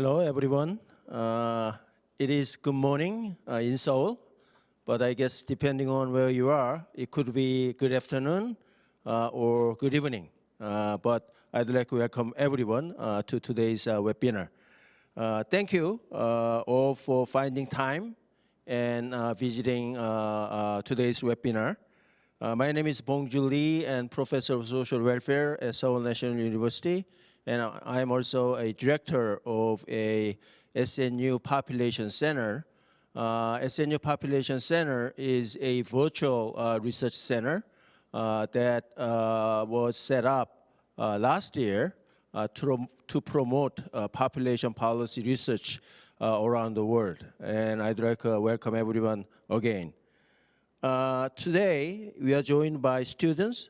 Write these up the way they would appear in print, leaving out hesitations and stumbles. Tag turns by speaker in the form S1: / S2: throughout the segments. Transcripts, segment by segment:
S1: Hello, everyone. It is good morning in Seoul, but I guess depending on where you are, it could be good afternoon or good evening. But I'd like to welcome everyone to today's webinar. Thank you all for finding time and visiting today's webinar. My name is Bong and Professor of Social Welfare at Seoul National University. And I am also a director of a SNU Population Center. SNU Population Center is a virtual research center that was set up last year to promote population policy research around the world. And I'd like to welcome everyone again. Today, we are joined by students,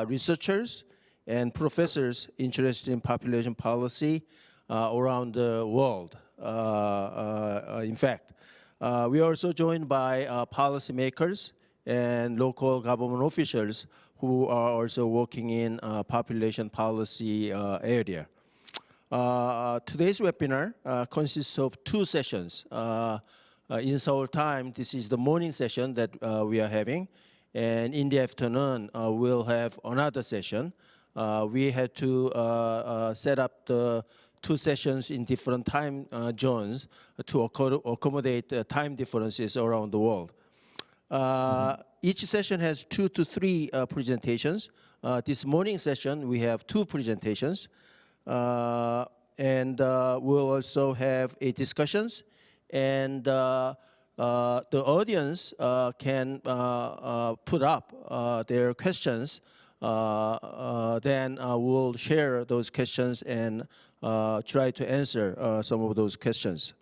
S1: researchers, and professors interested in population policy around the world. In fact, we are also joined by policymakers and local government officials who are also working in population policy area. Today's webinar consists of two sessions. In Seoul time, this is the morning session that we are having, and in the afternoon, we'll have another session. We had to set up the two sessions in different time zones to accommodate time differences around the world. Each session has 2 to 3 presentations. This morning session, we have 2 presentations. And we'll also have a discussions. And the audience can put up their questions. Then we'll share those questions and try to answer some of those questions.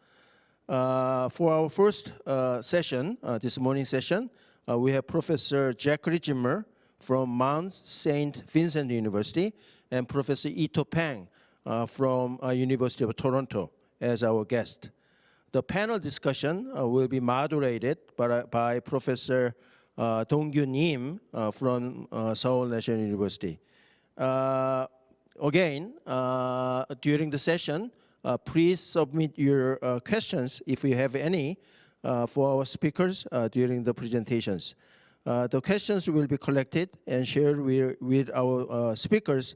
S1: For our first session, this morning session, we have Professor Zachary Zimmer from Mount St. Vincent University and Professor Peng from University of Toronto as our guest. The panel discussion will be moderated by Professor Dong-Kyun from Seoul National University. Again, during the session, please submit your questions if you have any for our speakers during the presentations. The questions will be collected and shared with our speakers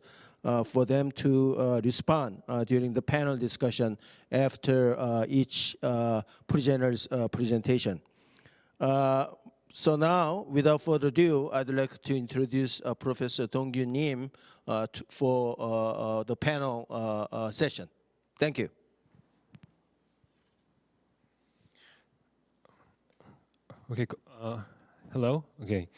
S1: for them to respond during the panel discussion after each presenter's presentation. So now, without further ado, I'd like to introduce Professor Dong-Kyun for the panel session. Thank you.
S2: Okay. Hello. Okay.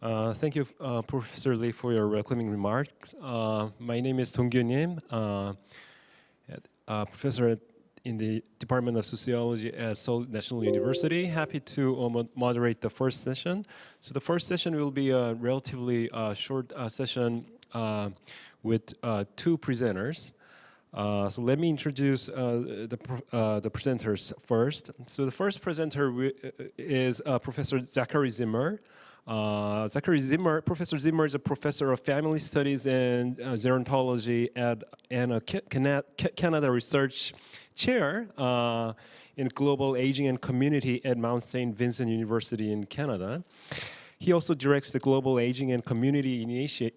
S2: Thank you, Professor Lee, for your welcoming remarks. My name is Dong-Kyun, professor in the Department of Sociology at Seoul National University. Happy to moderate the first session. So the first session will be a relatively short session with 2 presenters. So let me introduce the presenters first. So the first presenter is Professor Zachary Zimmer. Professor Zimmer is a professor of family studies and gerontology and a Canada research chair in global aging and community at Mount St. Vincent University in Canada. He also directs the Global Aging and Community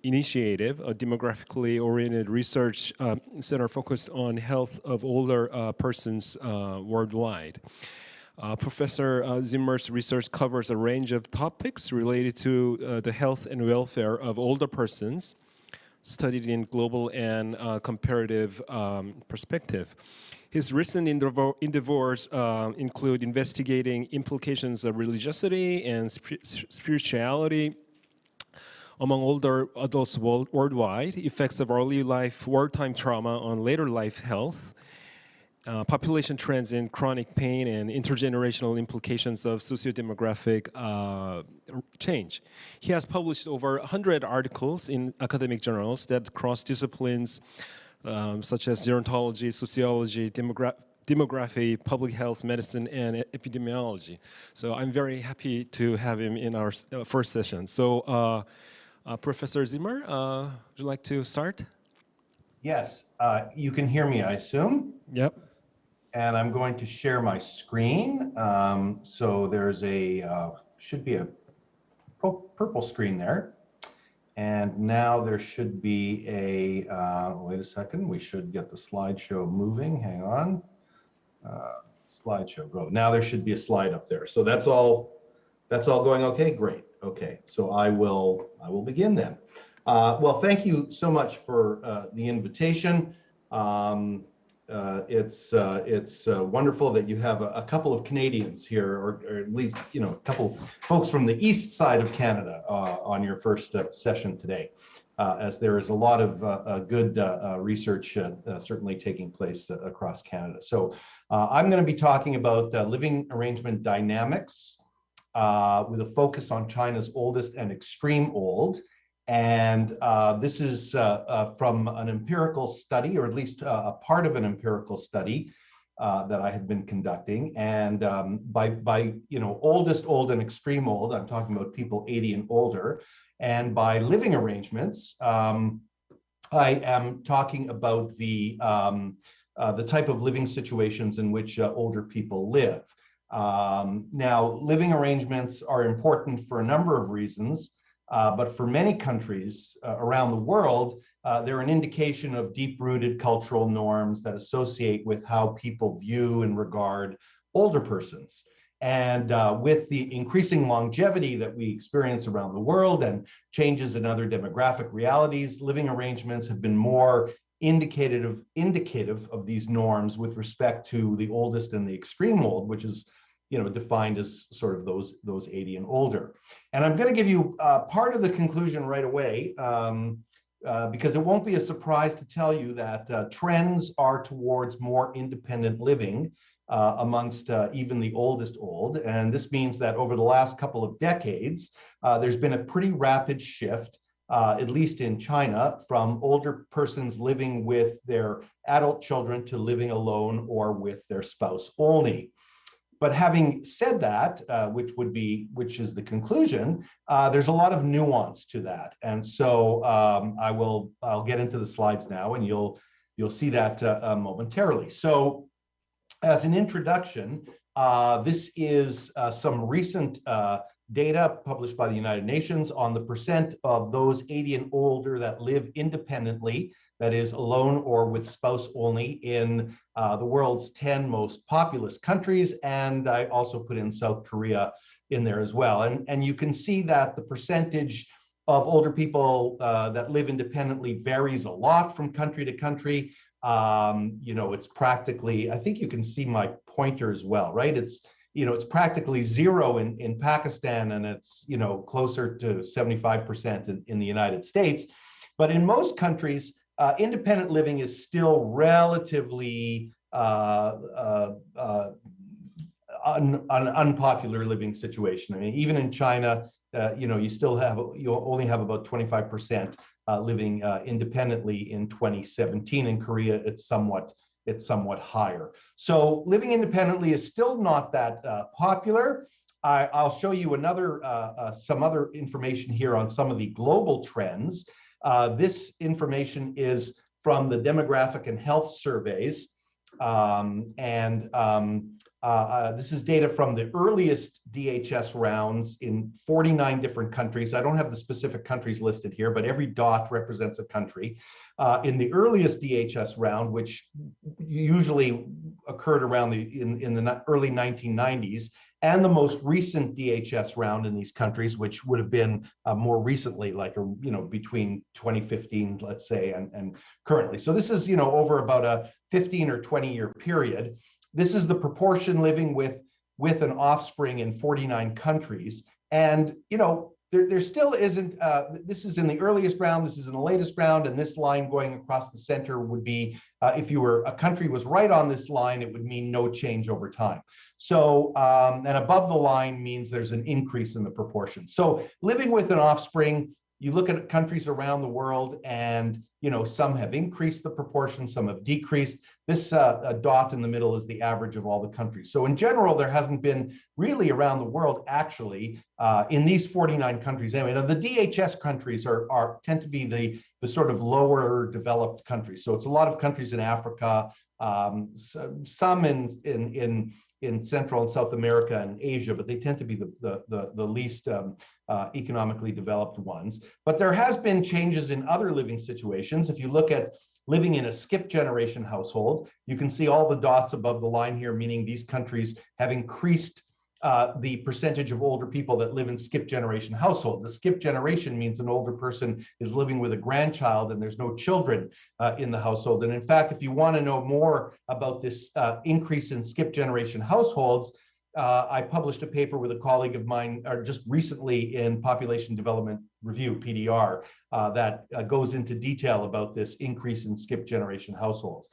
S2: Initiative, a demographically oriented research center focused on health of older persons worldwide. Professor Zimmer's research covers a range of topics related to the health and welfare of older persons, studied in global and comparative perspective. His recent endeavors include investigating implications of religiosity and spirituality among older adults worldwide, effects of early life wartime trauma on later life health, population trends in chronic pain, and intergenerational implications of socio-demographic change. He has published over 100 articles in academic journals that cross disciplines such as gerontology, sociology, demography, public health, medicine, and epidemiology. So I'm very happy to have him in our first session. So Professor Zimmer, would you like to start?
S3: Yes, you can hear me, I assume?
S2: Yep.
S3: and I'm going to share my screen. So there's should be a purple screen there. And now there should be wait a second, we should get the slideshow moving, hang on. Slideshow, go. Now there should be a slide up there. So that's all going okay? Great, okay. So I will begin then. Well, thank you so much for the invitation. It's wonderful that you have a couple of Canadians here, or at least, you know, a couple folks from the east side of Canada on your first session today, as there is a lot of good research certainly taking place across Canada. So I'm going to be talking about living arrangement dynamics with a focus on China's oldest and extreme old. And this is from an empirical study, or at least a part of an empirical study that I have been conducting. And by you know, oldest old and extreme old, I'm talking about people 80 and older. And by living arrangements, I am talking about the type of living situations in which older people live. Now, living arrangements are important for a number of reasons, but for many countries around the world, they're an indication of deep-rooted cultural norms that associate with how people view and regard older persons. And with the increasing longevity that we experience around the world and changes in other demographic realities, living arrangements have been more indicative of these norms with respect to the oldest and the extreme old, which is, you know, defined as sort of those 80 and older. And I'm going to give you part of the conclusion right away, because it won't be a surprise to tell you that trends are towards more independent living amongst even the oldest old. And this means that over the last couple of decades, there's been a pretty rapid shift, at least in China, from older persons living with their adult children to living alone or with their spouse only. But having said that, which is the conclusion, there's a lot of nuance to that. And so I'll get into the slides now, and you'll see that momentarily. So as an introduction, this is some recent data published by the United Nations on the percent of those 80 and older that live independently, that is alone or with spouse only, in the world's 10 most populous countries. And I also put in South Korea in there as well. And you can see that the percentage of older people that live independently varies a lot from country to country. You know, it's practically, I think you can see my pointer as well, right? It's, you know, it's practically zero in Pakistan, and it's, you know, closer to 75% in the United States. But in most countries, independent living is still relatively an unpopular living situation. I mean, even in China, you know, you only have about 25% living independently in 2017. In Korea, it's somewhat higher. So living independently is still not that popular. I'll show you some other information here on some of the global trends. This information is from the demographic and health surveys. This is data from the earliest DHS rounds in 49 different countries. I don't have the specific countries listed here, but every dot represents a country. In the earliest DHS round, which usually occurred around in the early 1990s, and the most recent DHS round in these countries, which would have been more recently, like, you know, between 2015, let's say, and currently. So this is, you know, over about a 15 or 20-year period. This is the proportion living with an offspring in 49 countries. And, you know, there still isn't, this is in the earliest round, this is in the latest round, and this line going across the center would be, if a country was right on this line, it would mean no change over time. So, and above the line means there's an increase in the proportion. So living with an offspring, you look at countries around the world, and, you know, some have increased the proportion, some have decreased. This dot in the middle is the average of all the countries. So in general, there hasn't been really around the world, actually, in these 49 countries. Anyway, now the DHS countries tend to be the sort of lower developed countries. So it's a lot of countries in Africa, some in Central and South America and Asia, but they tend to be the least economically developed ones. But there has been changes in other living situations. If you look at living in a skip generation household, you can see all the dots above the line here, meaning these countries have increased the percentage of older people that live in skip generation households. The skip generation means an older person is living with a grandchild and there's no children in the household. And in fact, if you want to know more about this increase in skip generation households, I published a paper with a colleague of mine just recently in Population Development Review, PDR, that goes into detail about this increase in skip generation households.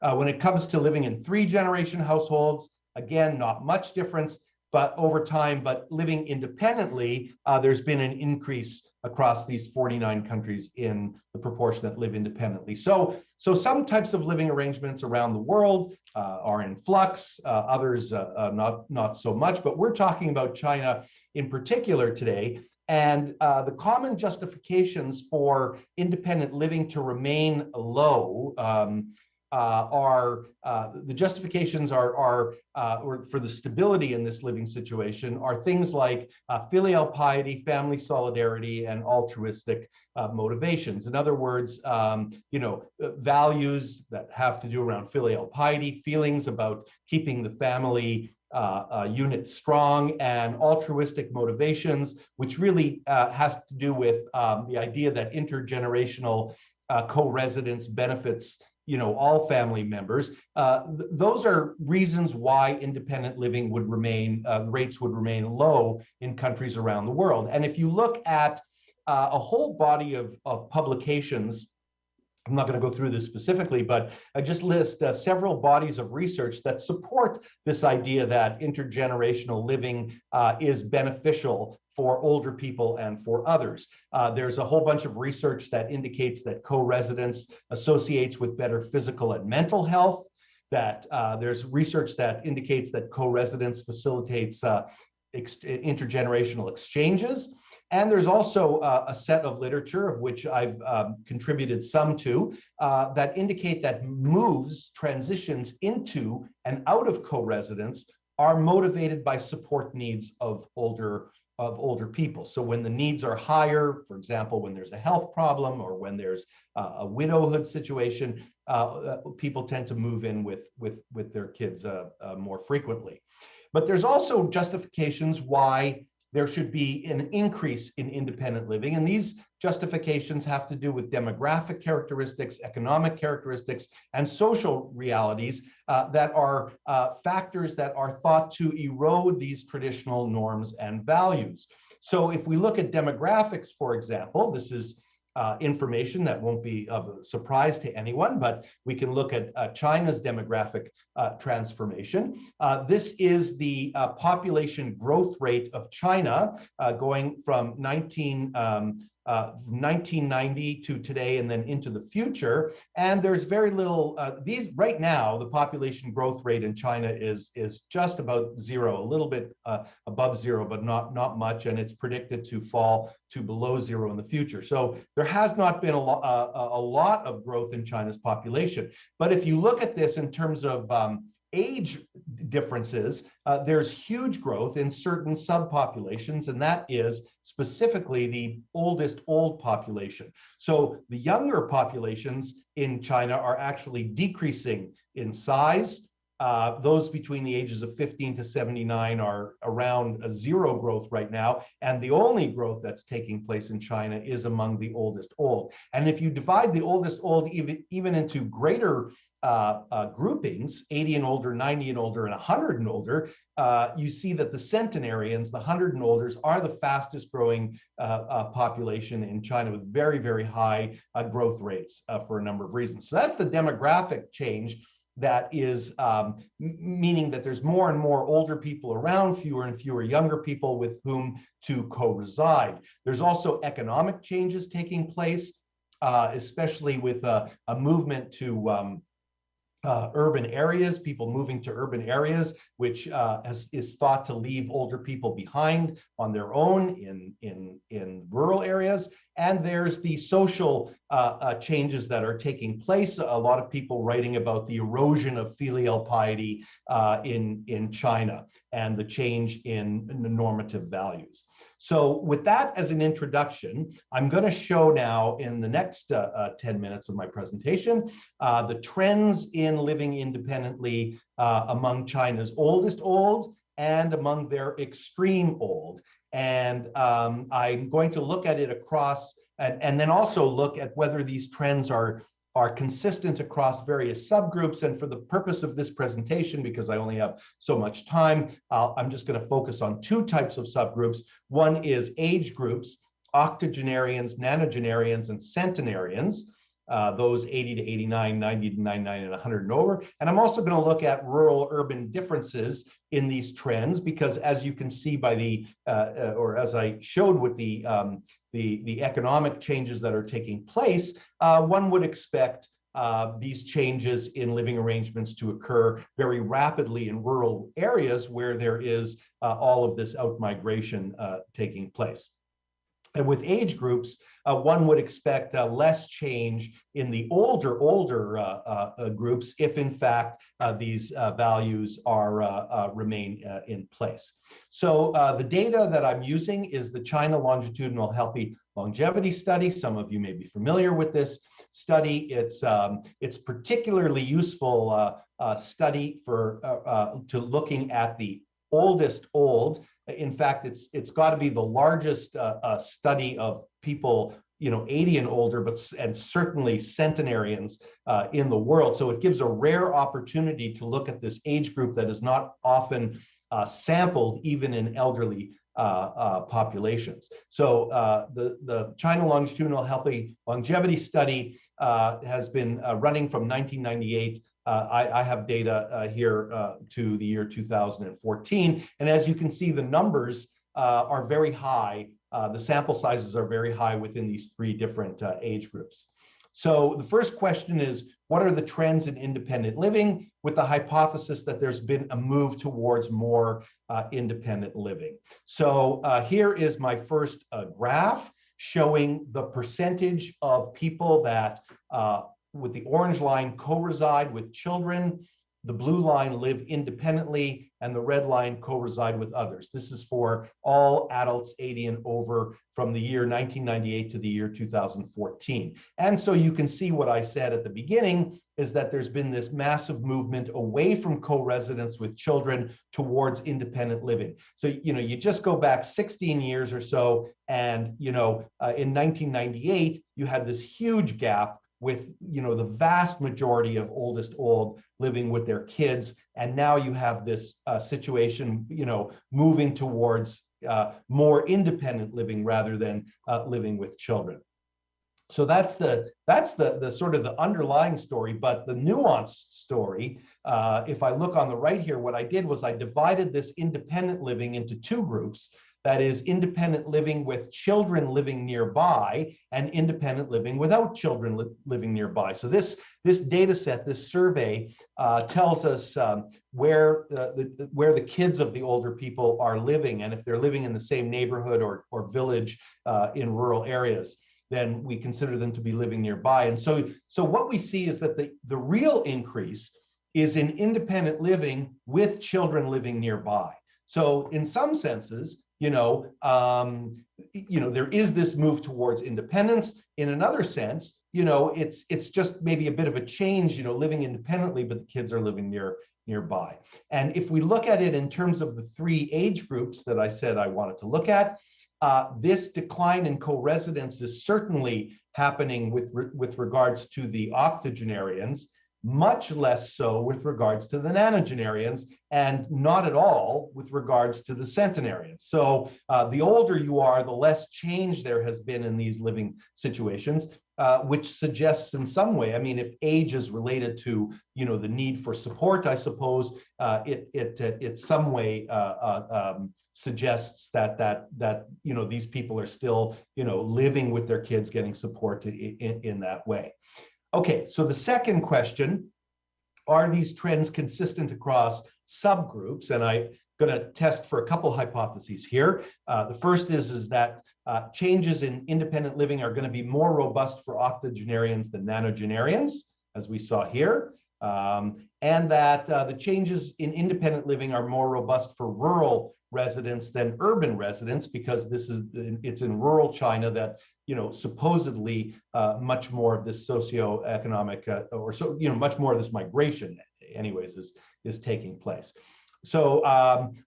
S3: When it comes to living in 3-generation households, again, not much difference, but over time, but living independently, there's been an increase across these 49 countries in the proportion that live independently. So some types of living arrangements around the world are in flux, others not so much, but we're talking about China in particular today. And the common justifications for independent living to remain low the justifications are for the stability in this living situation are things like filial piety, family solidarity, and altruistic motivations. In other words, values that have to do around filial piety, feelings about keeping the family unit strong, and altruistic motivations, which really has to do with the idea that intergenerational co-residence benefits all family members. Those are reasons why independent living would remain, rates would remain low in countries around the world. And if you look at a whole body of publications, I'm not going to go through this specifically, but I just list several bodies of research that support this idea that intergenerational living is beneficial for older people and for others. There's a whole bunch of research that indicates that co-residence associates with better physical and mental health, that there's research that indicates that co-residence facilitates intergenerational exchanges. And there's also a set of literature, of which I've contributed some to, that indicate that moves, transitions into and out of co-residence are motivated by support needs of older people. So when the needs are higher, for example, when there's a health problem or when there's a widowhood situation, people tend to move in with their kids more frequently. But there's also justifications why there should be an increase in independent living. And these justifications have to do with demographic characteristics, economic characteristics, and social realities that are factors that are thought to erode these traditional norms and values. So if we look at demographics, for example, this is information that won't be of surprise to anyone, but we can look at China's demographic transformation. This is the population growth rate of China going from 1990 to today and then into the future. And there's very little, right now, the population growth rate in China is just about zero, a little bit above zero, but not much. And it's predicted to fall to below zero in the future. So there has not been a lot of growth in China's population. But if you look at this in terms of age differences, there's huge growth in certain subpopulations, and that is specifically the oldest old population. So the younger populations in China are actually decreasing in size. Those between the ages of 15 to 79 are around a zero growth right now. And the only growth that's taking place in China is among the oldest old. And if you divide the oldest old even into greater groupings, 80 and older, 90 and older, and 100 and older, you see that the centenarians, the 100 and olders, are the fastest growing population in China with very, very high growth rates for a number of reasons. So that's the demographic change that is meaning that there's more and more older people around, fewer and fewer younger people with whom to co-reside. There's also economic changes taking place, especially with a movement to urban areas, people moving to urban areas, which is thought to leave older people behind on their own in rural areas. and there's the social changes that are taking place. A lot of people writing about the erosion of filial piety in China and the change in the normative values. So with that as an introduction, I'm going to show now in the next 10 minutes of my presentation the trends in living independently among China's oldest old and among their extreme old. And I'm going to look at it across and then also look at whether these trends are consistent across various subgroups. And for the purpose of this presentation, because I only have so much time, I'm just going to focus on two types of subgroups. One is age groups, octogenarians, nonagenarians, and centenarians. Those 80 to 89, 90 to 99, and 100 and over. And I'm also going to look at rural-urban differences in these trends, because as you can see by the, or as I showed with the economic changes that are taking place, one would expect these changes in living arrangements to occur very rapidly in rural areas where there is all of this outmigration taking place. And with age groups, one would expect less change in the older groups if, in fact, these values are remain in place. So the data that I'm using is the China Longitudinal Healthy Longevity Study. Some of you may be familiar with this study. It's particularly useful study for to looking at the oldest old. In fact, it's got to be the largest study of people, 80 and older, and certainly centenarians in the world. So it gives a rare opportunity to look at this age group that is not often sampled, even in elderly populations. So the China Longitudinal Healthy Longevity Study has been running from 1998. I have data here to the year 2014. And as you can see, the numbers are very high. The sample sizes are very high within these three different age groups. So the first question is, what are the trends in independent living, with the hypothesis that there's been a move towards more independent living? So here is my first graph showing the percentage of people that with the orange line co-reside with children, the blue line live independently, and the red line co-reside with others. This is for all adults 80 and over from the year 1998 to the year 2014. And so you can see what I said at the beginning is that there's been this massive movement away from co-residence with children towards independent living. So, you just go back 16 years or so, and, in 1998, you had this huge gap with the vast majority of oldest old living with their kids, and now you have this situation moving towards more independent living rather than living with children. So that's the sort of the underlying story. But the nuanced story, if I look on the right here, what I did was I divided this independent living into two groups. That is independent living with children living nearby and independent living without children living nearby. So this data set, this survey tells us where the kids of the older people are living, and if they're living in the same neighborhood or village in rural areas, then we consider them to be living nearby. And so what we see is that the real increase is in independent living with children living nearby. So in some senses, there is this move towards independence. In another sense, it's just maybe a bit of a change, living independently, but the kids are living nearby. And if we look at it in terms of the three age groups that I said I wanted to look at, this decline in co-residence is certainly happening with regards to the octogenarians, much less so with regards to the nonagenarians, and not at all with regards to the centenarians. So the older you are, the less change there has been in these living situations, which suggests in some way, if age is related to the need for support, I suppose it some way suggests that these people are still living with their kids, getting support in that way. Okay, so the second question, are these trends consistent across subgroups? And I'm going to test for a couple hypotheses here. The first is that changes in independent living are going to be more robust for octogenarians than nonagenarians, as we saw here, and that the changes in independent living are more robust for rural residents than urban residents, because it's in rural China that, you know, supposedly much more of this socioeconomic much more of this migration anyways is taking place. So I'm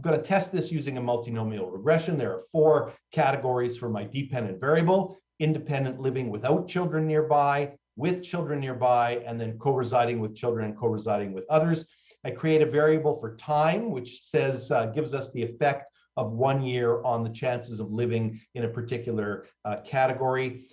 S3: going to test this using a multinomial regression. There are 4 categories for my dependent variable: independent living without children nearby, with children nearby, and then co-residing with children and co-residing with others. I create a variable for time, which says gives us the effect of 1 year on the chances of living in a particular category.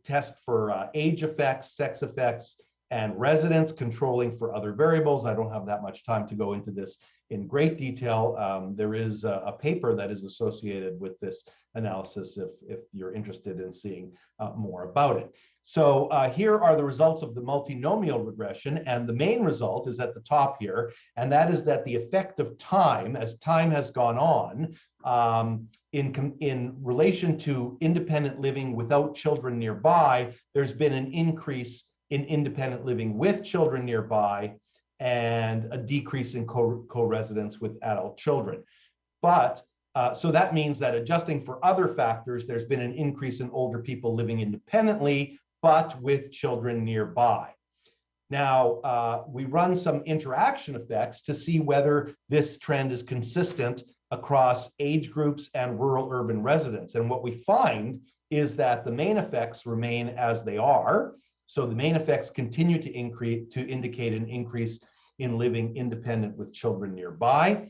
S3: Test for age effects, sex effects, and residence, controlling for other variables. I don't have that much time to go into this in great detail. There is a paper that is associated with this analysis if you're interested in seeing more about it. So here are the results of the multinomial regression, and the main result is at the top here, and that is that the effect of time, as time has gone on, in relation to independent living without children nearby, there's been an increase in independent living with children nearby and a decrease in co-residence with adult children. But so that means that adjusting for other factors, there's been an increase in older people living independently, but with children nearby. Now, we run some interaction effects to see whether this trend is consistent across age groups and rural-urban residents. And what we find is that the main effects remain as they are. So the main effects continue to indicate an increase in living independent with children nearby.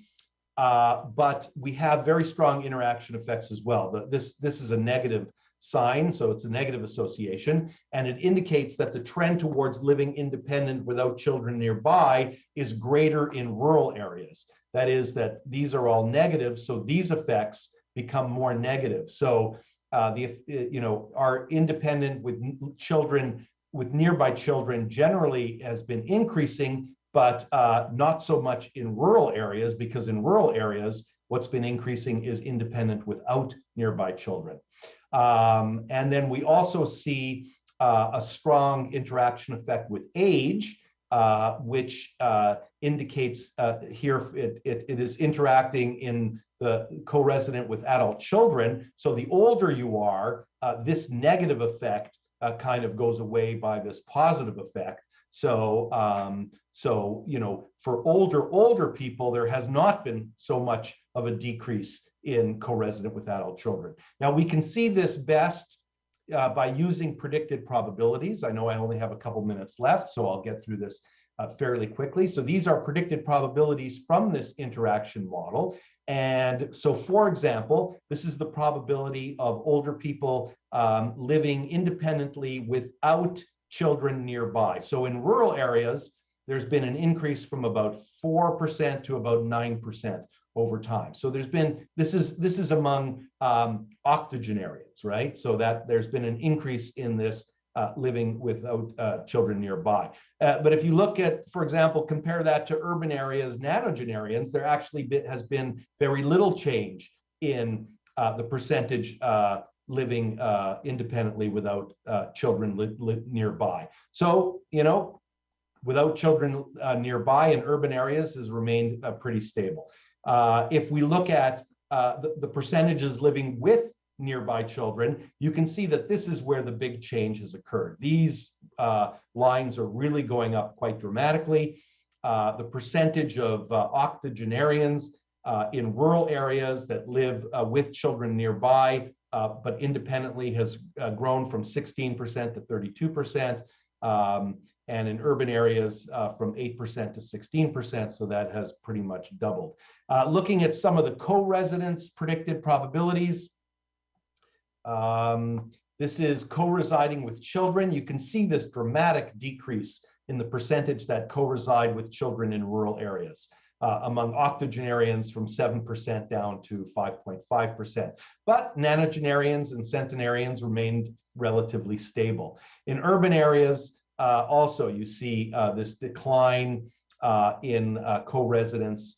S3: But we have very strong interaction effects as well. This is a negative sign, so it's a negative association, and it indicates that the trend towards living independent without children nearby is greater in rural areas. That is, that these are all negative, so these effects become more negative. So our independent with children, with nearby children, generally has been increasing, but not so much in rural areas, because in rural areas, what's been increasing is independent without nearby children. And then we also see a strong interaction effect with age, which indicates here it is interacting in the co-resident with adult children. So the older you are, this negative effect kind of goes away by this positive effect. So, for older people, there has not been so much of a decrease in co-resident with adult children. Now, we can see this best by using predicted probabilities. I know I only have a couple minutes left, so I'll get through this fairly quickly. So these are predicted probabilities from this interaction model. And so, for example, this is the probability of older people living independently without children nearby. So in rural areas, there's been an increase from about 4% to about 9% over time. So there's been, this is among octogenarians, right? So that there's been an increase in this living without children nearby. But if you look at, for example, compare that to urban areas, nonagenarians, there actually has been very little change in the percentage living independently without children nearby. So, without children nearby in urban areas has remained pretty stable. If we look at the percentages living with nearby children, you can see that this is where the big change has occurred. These lines are really going up quite dramatically. The percentage of octogenarians in rural areas that live with children nearby but independently has grown from 16% to 32%, and in urban areas from 8% to 16%, so that has pretty much doubled. Looking at some of the co-residence predicted probabilities, this is co-residing with children. You can see this dramatic decrease in the percentage that co-reside with children in rural areas. Among octogenarians from 7% down to 5.5%. But nonagenarians and centenarians remained relatively stable. In urban areas, also you see this decline in co-residence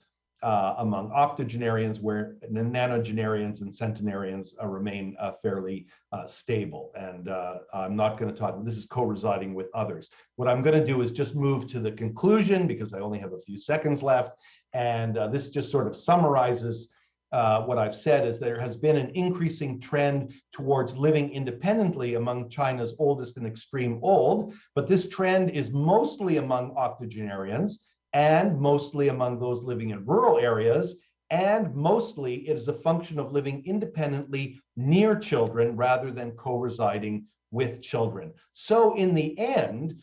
S3: among octogenarians, where nanogenarians and centenarians remain fairly stable. And I'm not going to talk, this is co-residing with others. What I'm going to do is just move to the conclusion because I only have a few seconds left. And this just sort of summarizes what I've said is there has been an increasing trend towards living independently among China's oldest and extreme old, but this trend is mostly among octogenarians and mostly among those living in rural areas, and mostly it is a function of living independently near children rather than co-residing with children. So in the end,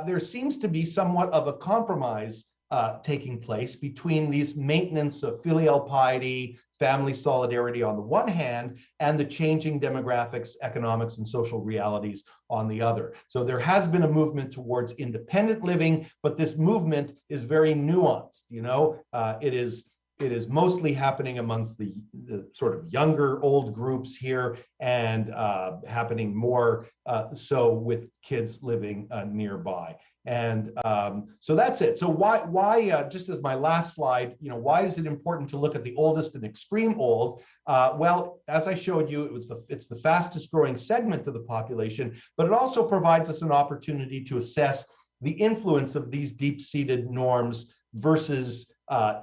S3: there seems to be somewhat of a compromise taking place between these maintenance of filial piety, family solidarity on the one hand, and the changing demographics, economics, and social realities on the other. So there has been a movement towards independent living, but this movement is very nuanced. You know, it is mostly happening amongst the sort of younger old groups here, and happening more so with kids living nearby. And so that's it. So why just as my last slide, you know, why is it important to look at the oldest and extreme old? Well, as I showed you, it's the fastest growing segment of the population, but it also provides us an opportunity to assess the influence of these deep-seated norms versus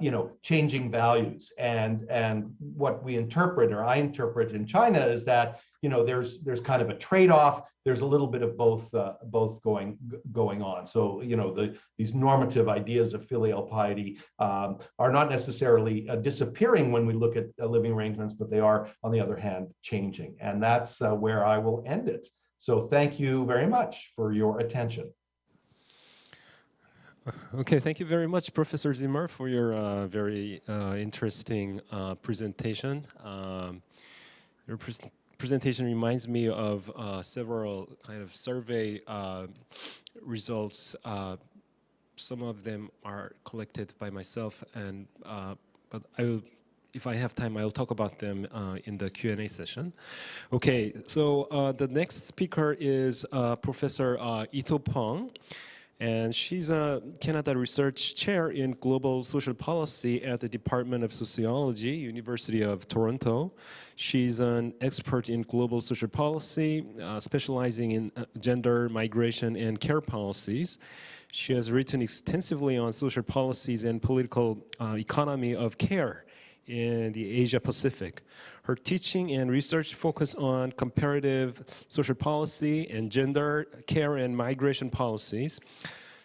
S3: you know, changing values. And what we interpret, or I interpret in China, is that, you know, there's kind of a trade-off. There's a little bit of both going on. So, you know, these normative ideas of filial piety are not necessarily disappearing when we look at living arrangements, but they are, on the other hand, changing. And that's where I will end it. So thank you very much for your attention.
S2: Okay, thank you very much, Professor Zimmer, for your very interesting presentation. Your presentation reminds me of several kind of survey results. Some of them are collected by myself, and but if I have time, I'll talk about them in the Q&A session. Okay, so the next speaker is Professor Ito Peng. And she's a Canada Research Chair in Global Social Policy at the Department of Sociology, University of Toronto. She's an expert in global social policy, specializing in gender, migration, and care policies. She has written extensively on social policies and political economy of care in the Asia Pacific. Her teaching and research focus on comparative social policy and gender, care, and migration policies.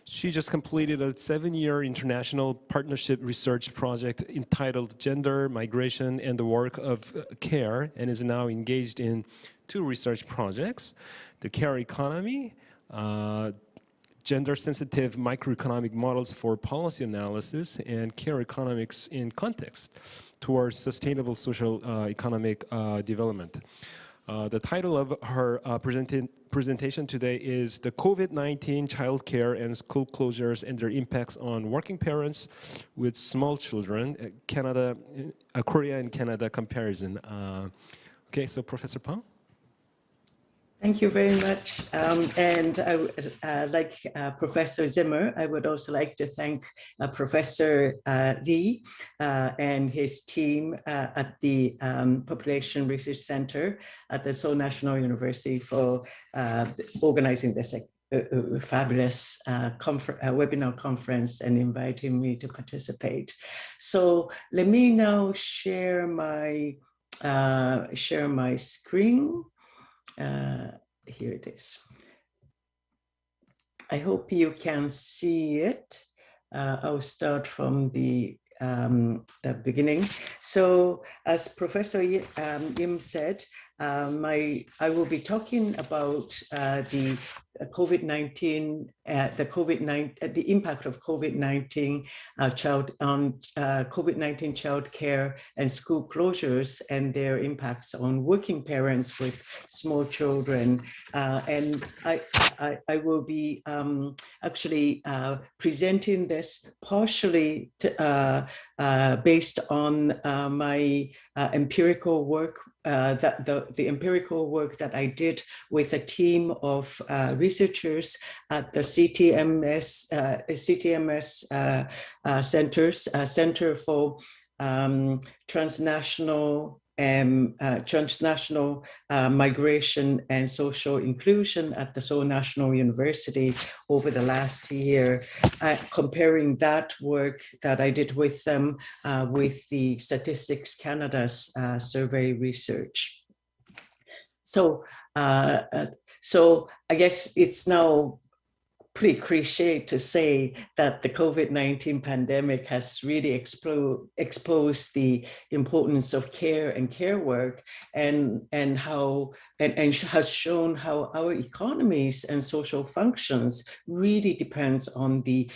S2: She just completed a 7-year international partnership research project entitled Gender, Migration, and the Work of Care, and is now engaged in 2 research projects: the care economy, gender-sensitive microeconomic models for policy analysis, and care economics in context towards sustainable social economic development. The title of her presentation today is The COVID-19 Childcare and School Closures and Their Impacts on Working Parents with Small Children, Korea and Canada Comparison. Okay, so Professor Peng?
S4: Thank you very much. And like Professor Zimmer, I would also like to thank Professor Lee and his team at the Population Research Center at the Seoul National University for organizing this fabulous webinar conference and inviting me to participate. So let me now share my screen. Here it is. I hope you can see it. I'll start from the beginning. So as Professor Yim said, I will be talking about the COVID-19, the impact of COVID-19 COVID-19 child care and school closures and their impacts on working parents with small children. And I will be actually presenting this partially based on my empirical work, the empirical work that I did with a team of researchers at the centers, Center for Transnational Migration and Social Inclusion at the Seoul National University over the last year, comparing that work that I did with them with the Statistics Canada's survey research. So I guess it's now pretty cliche to say that the COVID-19 pandemic has really exposed the importance of care and care work, and has shown how our economies and social functions really depends on the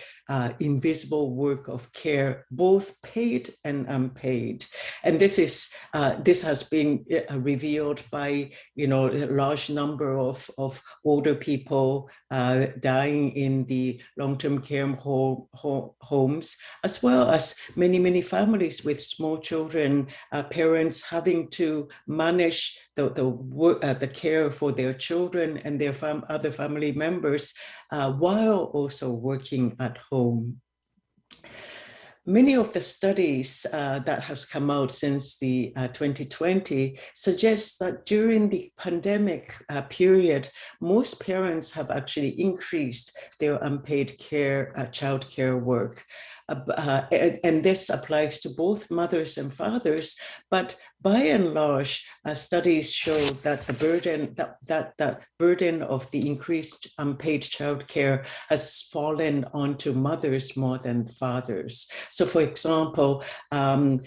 S4: invisible work of care, both paid and unpaid. And this has been revealed by a large number of older people dying in the long-term care homes, as well as many families with small children, parents having to manage the care for their children and their other family members while also working at home. Many of the studies that have come out since the 2020 suggest that during the pandemic period, most parents have actually increased their unpaid care, childcare work. And this applies to both mothers and fathers, but by and large, studies show that the burden of the increased unpaid childcare has fallen onto mothers more than fathers. So, for example, Adam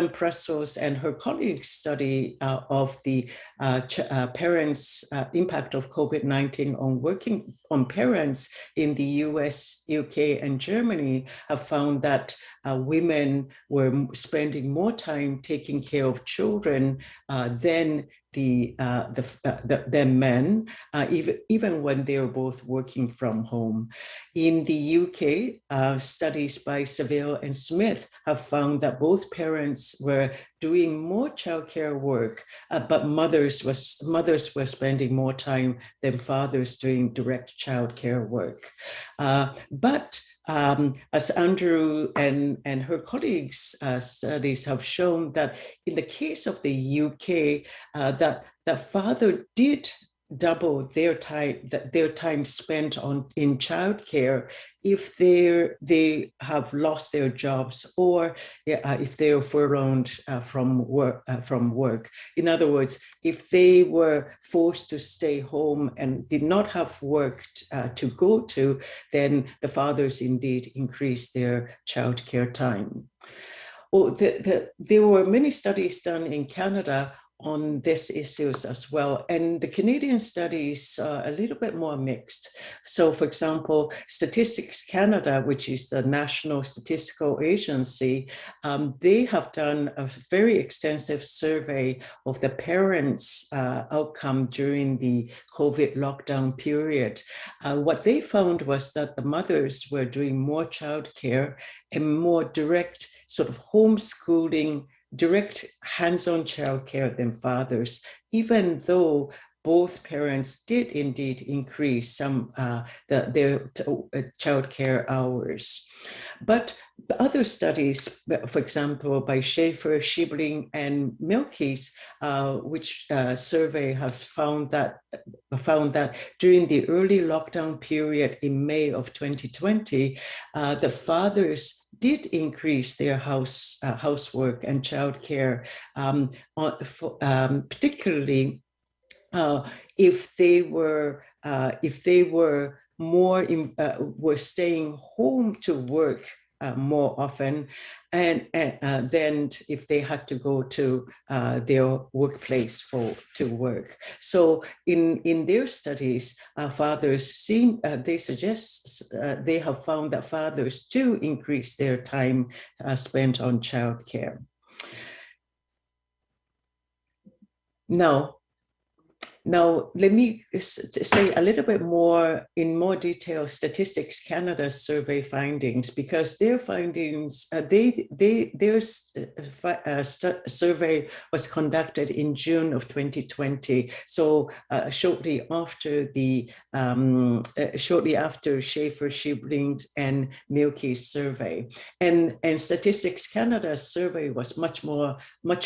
S4: Pressos and her colleagues' study of the parents' impact of COVID-19 on parents in the US, UK, and Germany have found that women were spending more time taking care of children than men, even when they are both working from home. In the UK, studies by Saville and Smith have found that both parents were doing more childcare work, but mothers were spending more time than fathers doing direct childcare work. As Andrew and her colleagues' studies have shown, that in the case of the UK, that the father did double their time spent in childcare if they have lost their jobs, or if they are furloughed from work. In other words, if they were forced to stay home and did not have work to go to, then the fathers indeed increased their childcare time. Well, there were many studies done in Canada on these issues as well. And the Canadian studies are a little bit more mixed. So for example, Statistics Canada, which is the national statistical agency, they have done a very extensive survey of the parents' outcome during the COVID lockdown period. What they found was that the mothers were doing more childcare and more direct sort of homeschooling, direct hands-on childcare than fathers, even though both parents did indeed increase their childcare hours. But other studies, for example, by Schaefer, Schibling, and Milkes, which survey have found that during the early lockdown period in May of 2020, the fathers did increase their housework and childcare, particularly if they were were staying home to work more often, and then if they had to go to their workplace to work. So in their studies, fathers they have found that fathers do increase their time spent on childcare. Now, Now, let me say a little bit more in more detail Statistics Canada's survey findings, because their findings, their survey was conducted in June of 2020. So shortly after Schaefer, Schibling's, and Milky's survey, and Statistics Canada's survey was much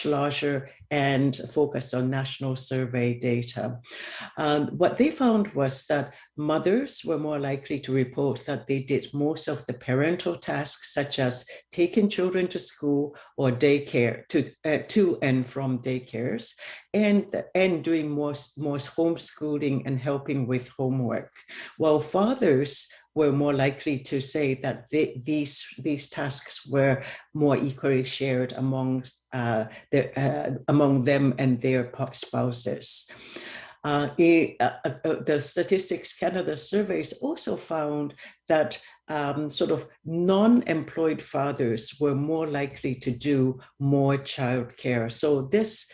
S4: larger and focused on national survey data. What they found was that mothers were more likely to report that they did most of the parental tasks, such as taking children to school or daycare, to and from daycares, and doing more homeschooling and helping with homework, while fathers were more likely to say that these tasks were more equally shared among them and their spouses. The Statistics Canada surveys also found that sort of non-employed fathers were more likely to do more childcare. So this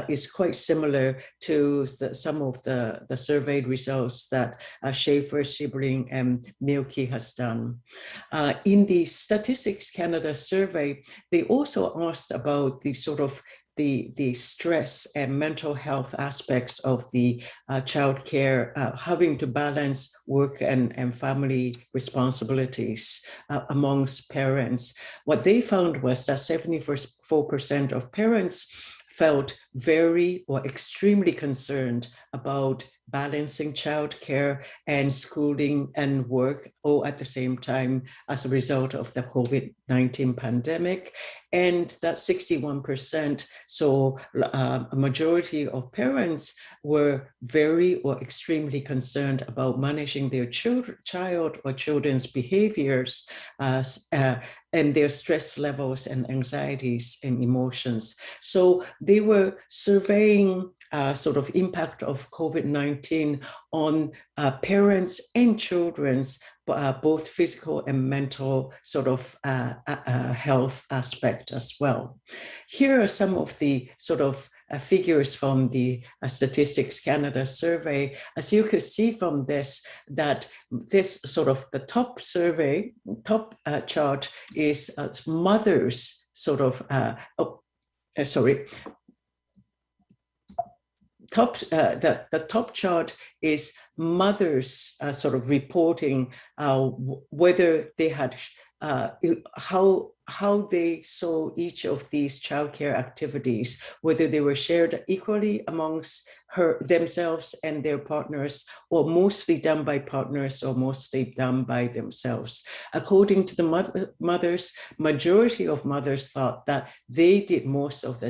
S4: is quite similar to some of the surveyed results that Schaefer, Schibling, and Milky has done. In the Statistics Canada survey, they also asked about the sort of the stress and mental health aspects of the childcare, having to balance work and family responsibilities amongst parents. What they found was that 74% of parents felt very or extremely concerned about balancing childcare and schooling and work all at the same time as a result of the COVID-19 pandemic. And that 61%, so a majority of parents were very or extremely concerned about managing their child or children's behaviors and their stress levels and anxieties and emotions. So they were surveying sort of impact of COVID-19 on parents and children's both physical and mental sort of health aspect as well. Here are some of the sort of figures from the Statistics Canada survey. As you could see from this, that this sort of the top chart is mothers sort of, the top chart is mothers sort of reporting whether they had how they saw each of these childcare activities, whether they were shared equally amongst themselves and their partners, or mostly done by partners or mostly done by themselves. According to the mothers, majority of mothers thought that they did most of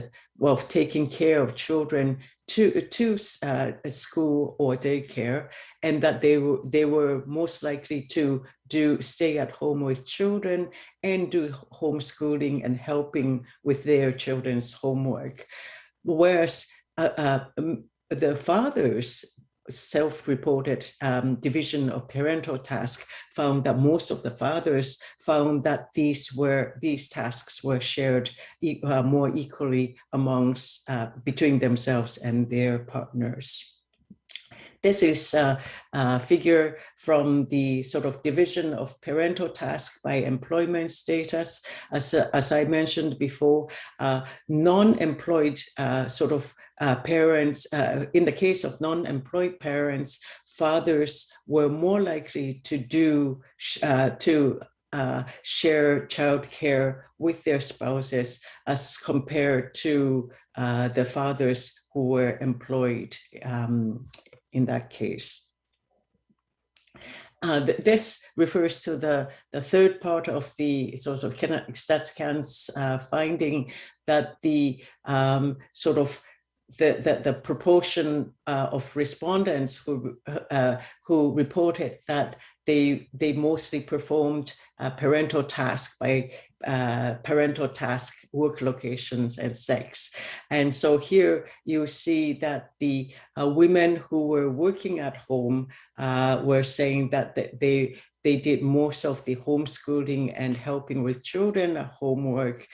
S4: taking care of children to school or daycare, and that they were most likely to stay at home with children and do homeschooling and helping with their children's homework. Whereas the fathers' self-reported division of parental task found that most of the fathers found that these tasks were shared more equally amongst between themselves and their partners. This is a figure from the sort of division of parental task by employment status. As I mentioned before, non-employed sort of parents, in the case of non-employed parents, fathers were more likely to share childcare with their spouses as compared to the fathers who were employed in that case. This refers to the third part of the sort of StatsCan's finding, that the sort of the proportion of respondents who reported that they mostly performed parental task by parental task, work locations, and sex. And so here you see that the women who were working at home were saying that they did most of the homeschooling and helping with children homework,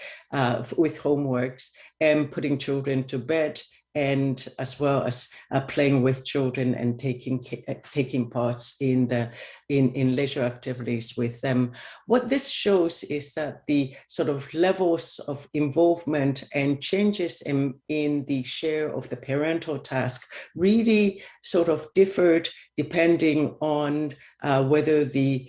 S4: with homeworks and putting children to bed, and as well as playing with children and taking parts in leisure activities with them. What this shows is that the sort of levels of involvement and changes in the share of the parental task really sort of differed depending on whether the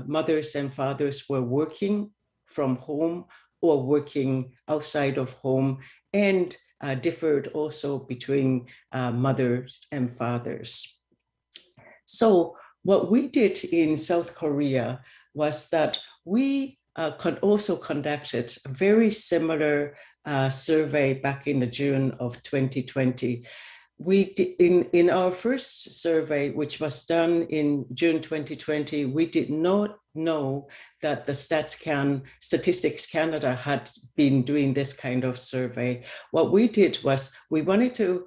S4: mothers and fathers were working from home or working outside of home, and differed also between mothers and fathers. So what we did in South Korea was that we also conducted a very similar survey back in the June of 2020. We did, in our first survey, which was done in June 2020, we did not know that the Statistics Canada had been doing this kind of survey. What we did was we wanted to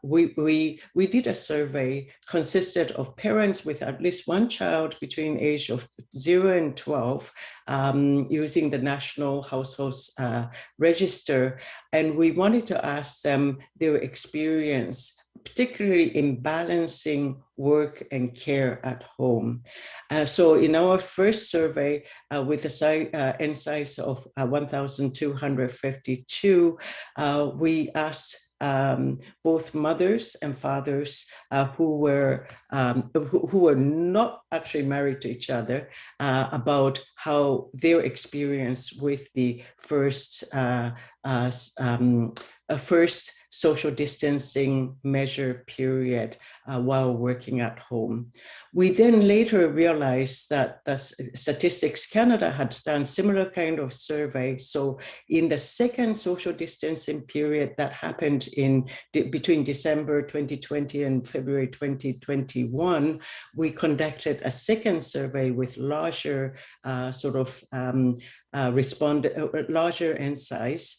S4: we did a survey consisted of parents with at least one child between age of 0 and 12 using the National Households Register. And we wanted to ask them their experience, particularly in balancing work and care at home. So in our first survey with a N size of 1,252, we asked both mothers and fathers who were not actually married to each other about how their experience with the first social distancing measure period while working at home. We then later realized that the Statistics Canada had done similar kind of survey. So in the second social distancing period that happened between December 2020 and February 2021, we conducted a second survey with larger larger in size,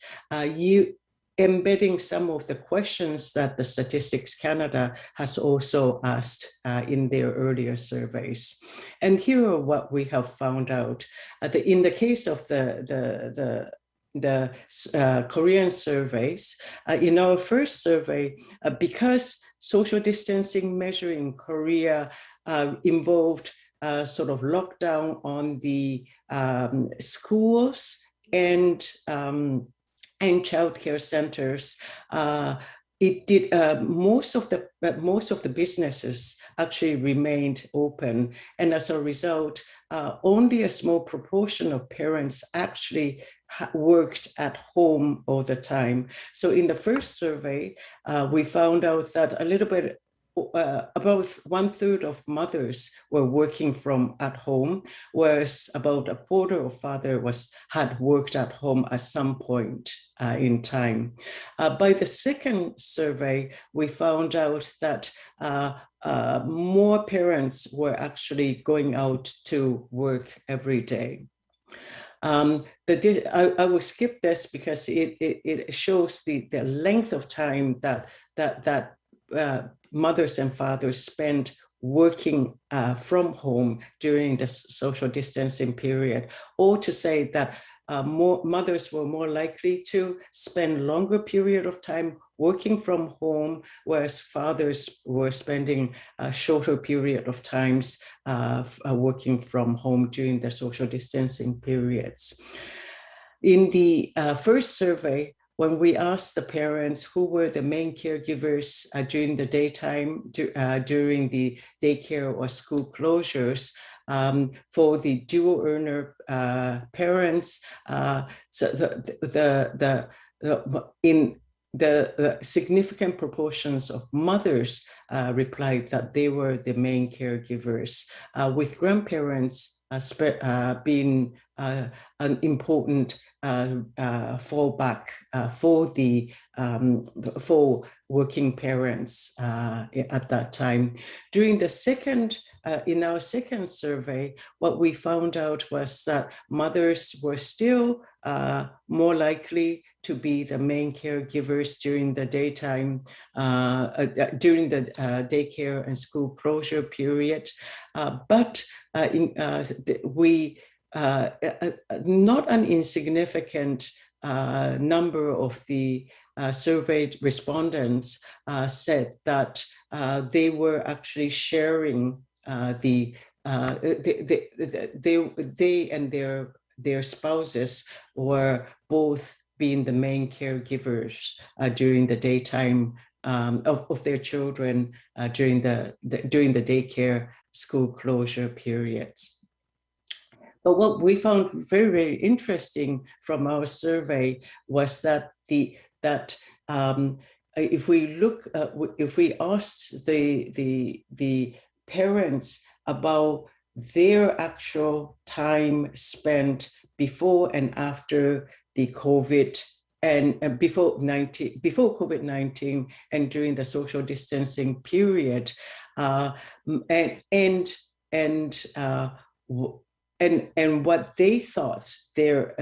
S4: embedding some of the questions that the Statistics Canada has also asked in their earlier surveys. And here are what we have found out. In the case of the Korean surveys, in our first survey, because social distancing measure in Korea involved sort of lockdown on the schools and childcare centers, it did most of the businesses actually remained open, and as a result, only a small proportion of parents actually worked at home all the time. So in the first survey, we found out that a little bit about 1/3 of mothers were working from at home, whereas about a quarter of fathers had worked at home at some point in time. By the second survey, we found out that more parents were actually going out to work every day. I will skip this because it shows the length of time that mothers and fathers spent working from home during the social distancing period, or to say that mothers were more likely to spend longer period of time working from home, whereas fathers were spending a shorter period of times working from home during the social distancing periods. In the first survey, when we asked the parents who were the main caregivers during the daytime, during the daycare or school closures, for the dual earner parents, so the significant proportions of mothers replied that they were the main caregivers, with grandparents being an important fallback for working parents at that time. During the second, in our second survey, what we found out was that mothers were still more likely to be the main caregivers during the daytime, during the daycare and school closure period. But we not an insignificant number of the surveyed respondents said that they were actually sharing they and their spouses were both being the main caregivers during the daytime of their children during the daycare school closure periods. But what we found very, very interesting from our survey was that if we asked the parents about their actual time spent before and after the COVID and before COVID-19 and during the social distancing period, and what they thought their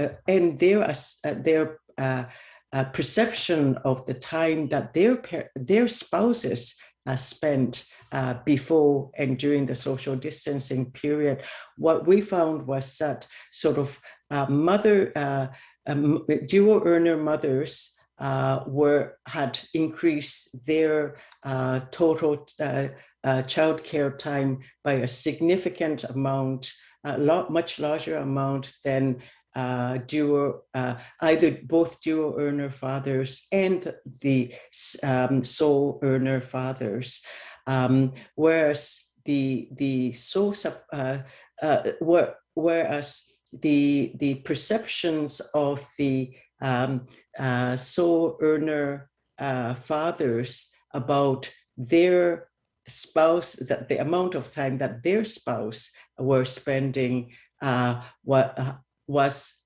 S4: perception of the time that their spouses spent before and during the social distancing period, what we found was that sort of dual earner mothers had increased their total childcare time by a significant amount, much larger amount than either both dual earner fathers and the sole earner fathers, whereas the perceptions of the sole earner fathers about their spouse, that the amount of time that their spouse were spending was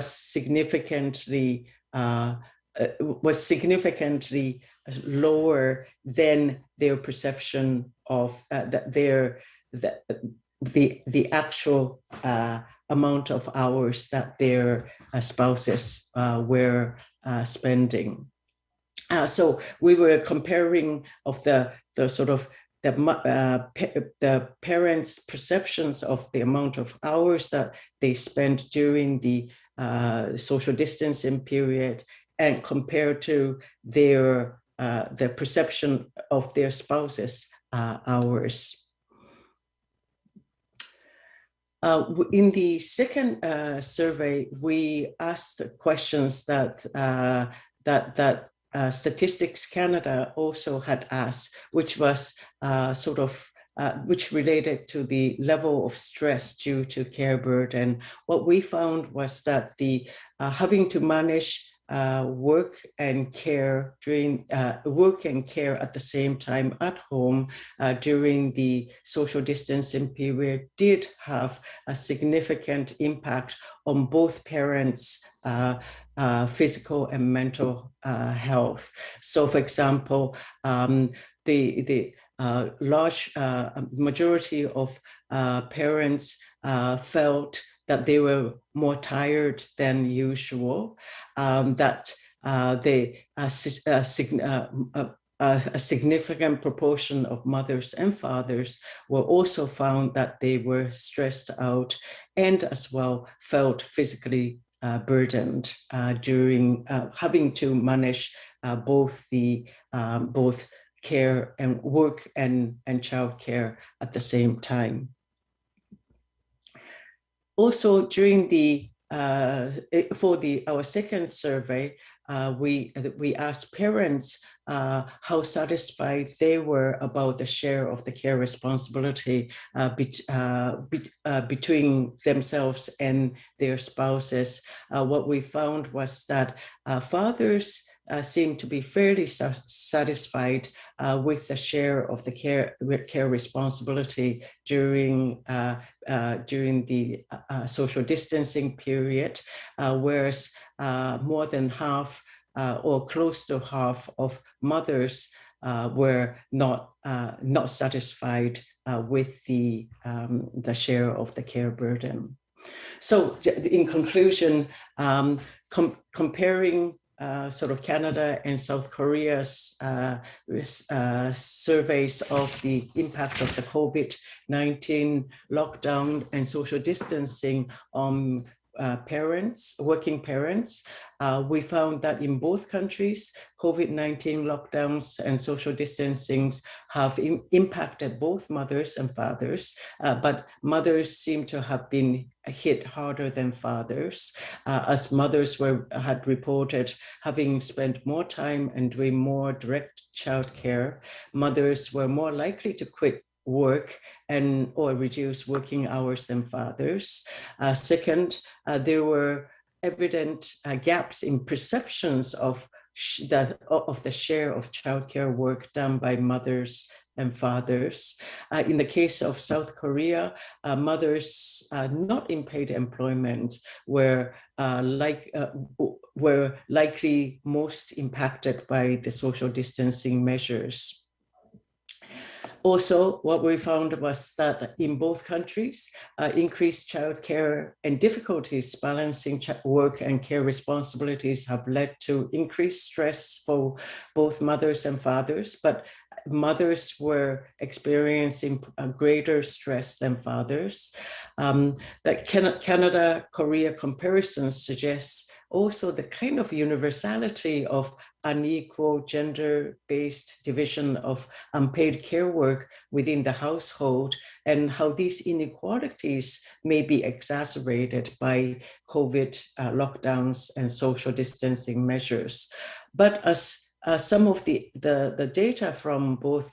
S4: significantly lower than their perception of the actual amount of hours that their spouses were spending. So we were comparing of the sort of the parents' perceptions of the amount of hours that they spent during the social distancing period, and compared to their the perception of their spouses' hours. In the second survey, we asked questions that Statistics Canada also had asked, which was which related to the level of stress due to care burden. What we found was that the having to manage work and care at the same time at home during the social distancing period did have a significant impact on both parents' physical and mental health. So, for example, the large majority of parents felt that they were more tired than usual, that a significant proportion of mothers and fathers were also found that they were stressed out and as well felt physically burdened during having to manage both care and work and childcare at the same time. Also, during our second survey, we asked parents how satisfied they were about the share of the care responsibility between themselves and their spouses. What we found was that fathers seemed to be fairly satisfied with the share of the care responsibility during the social distancing period, whereas more than half or close to half of mothers were not satisfied with the share of the care burden. So, in conclusion, comparing sort of Canada and South Korea's surveys of the impact of the COVID-19 lockdown and social distancing on parents, working parents, we found that in both countries, COVID-19 lockdowns and social distancing have impacted both mothers and fathers, but mothers seem to have been hit harder than fathers, as mothers had reported having spent more time and doing more direct childcare. Mothers were more likely to quit work or reduce working hours than fathers. Second, there were evident gaps in perceptions of the share of childcare work done by mothers and fathers. In the case of South Korea, mothers not in paid employment were likely most impacted by the social distancing measures. Also, what we found was that in both countries, increased childcare and difficulties balancing work and care responsibilities have led to increased stress for both mothers and fathers, but mothers were experiencing a greater stress than fathers. That Canada-Korea comparison suggests also the kind of universality of unequal gender-based division of unpaid care work within the household, and how these inequalities may be exacerbated by COVID lockdowns and social distancing measures. But as some of the data from both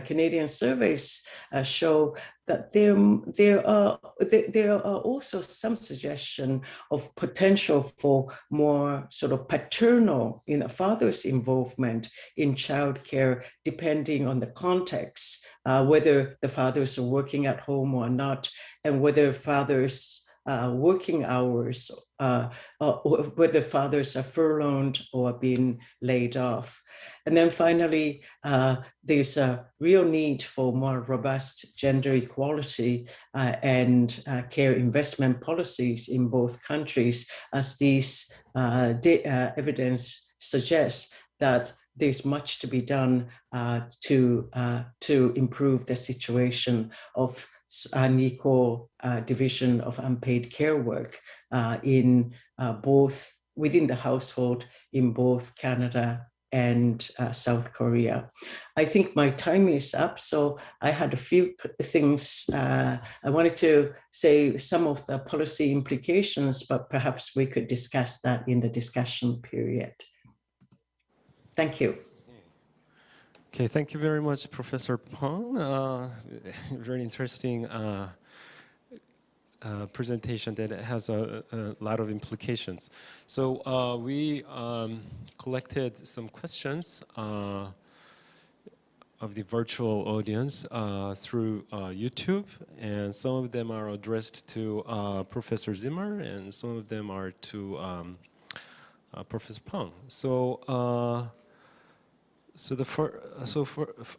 S4: Canadian surveys show that there are also some suggestion of potential for more sort of paternal, father's involvement in childcare, depending on the context, whether the fathers are working at home or not, and whether fathers working hours, or whether fathers are furloughed or being laid off. And then finally, there's a real need for more robust gender equality and care investment policies in both countries, as these evidence suggests that there's much to be done to improve the situation of unequal division of unpaid care work in both within the household in both Canada and South Korea. I think my time is up, so I had a few things. I wanted to say some of the policy implications, but perhaps we could discuss that in the discussion period. Thank you.
S2: Okay, thank you very much, Professor Peng. Very interesting presentation that has a lot of implications. So we collected some questions of the virtual audience through YouTube, and some of them are addressed to Professor Zimmer, and some of them are to Professor Peng.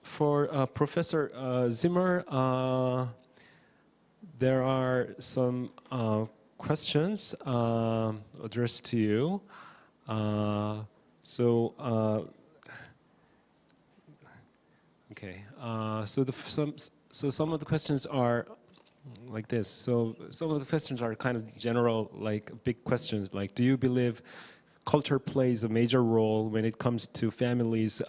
S2: For Professor Zimmer, there are some questions addressed to you. Some of the questions are like this. So some of the questions are kind of general, like big questions, like, do you believe culture plays a major role when it comes to families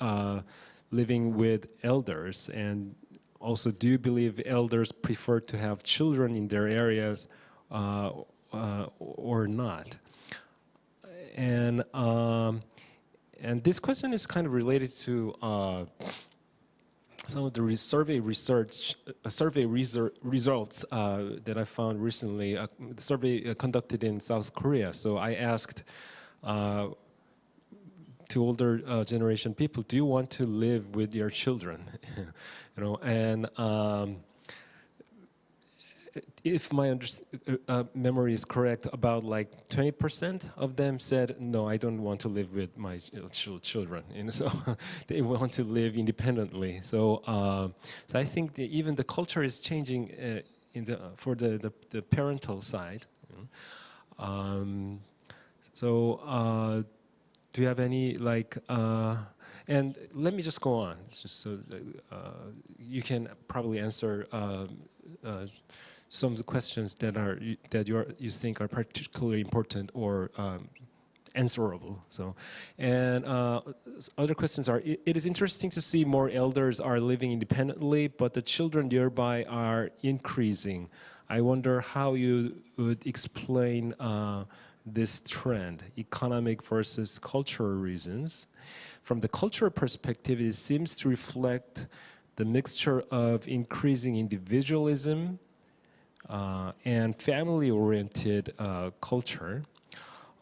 S2: living with elders? And also, do you believe elders prefer to have children in their areas or not? And this question is kind of related to some of the survey results that I found recently, a survey conducted in South Korea. So I asked to older generation people, do you want to live with your children? And if my memory is correct, about like 20% of them said, no, I don't want to live with my children. So they want to live independently. So I think even the culture is changing for the parental side. So, do you have any like? And let me just go on. It's just so you can probably answer some of the questions that you think are particularly important or answerable. So, and other questions are: it is interesting to see more elders are living independently, but the children nearby are increasing. I wonder how you would explain this trend, economic versus cultural reasons. From the cultural perspective, it seems to reflect the mixture of increasing individualism and family-oriented culture.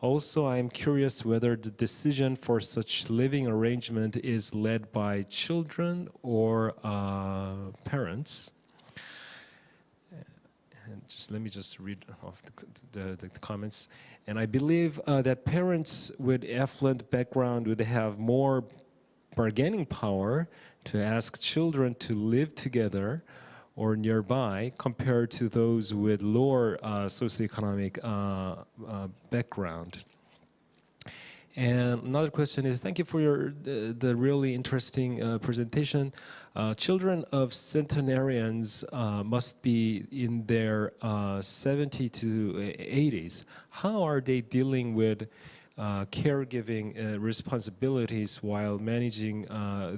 S2: Also, I am curious whether the decision for such living arrangement is led by children or parents. And let me read off the comments. And I believe that parents with affluent background would have more bargaining power to ask children to live together or nearby compared to those with lower socioeconomic background. And another question is, thank you for the really interesting presentation. Children of centenarians must be in their 70s to 80s. How are they dealing with caregiving responsibilities while managing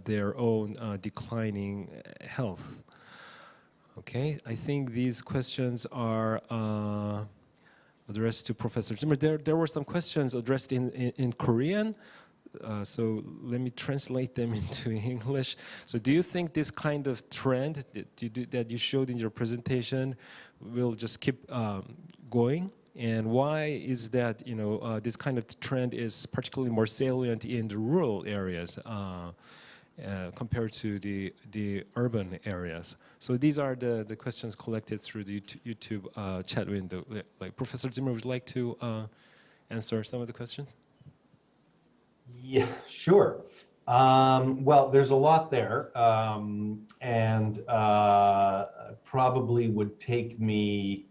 S2: their own declining health? Okay, I think these questions are addressed to Professor Zimmer. There were some questions addressed in Korean, so let me translate them into English. So do you think this kind of trend that you showed in your presentation will just keep going? And why is that, this kind of trend is particularly more salient in the rural areas compared to the urban areas? So these are the questions collected through the YouTube chat window. Like Professor Zimmer, would you like to answer some of the questions?
S3: Yeah, sure. Well, there's a lot there, and probably would take me,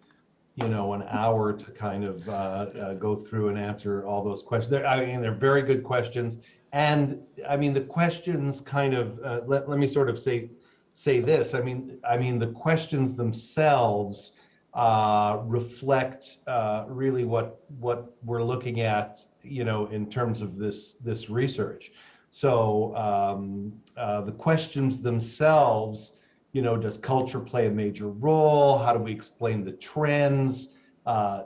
S3: an hour to kind of go through and answer all those questions. They're very good questions. And I mean, the questions kind of, let me sort of say this. I mean, the questions themselves reflect really what we're looking at, in terms of this research. So the questions themselves, does culture play a major role? How do we explain the trends?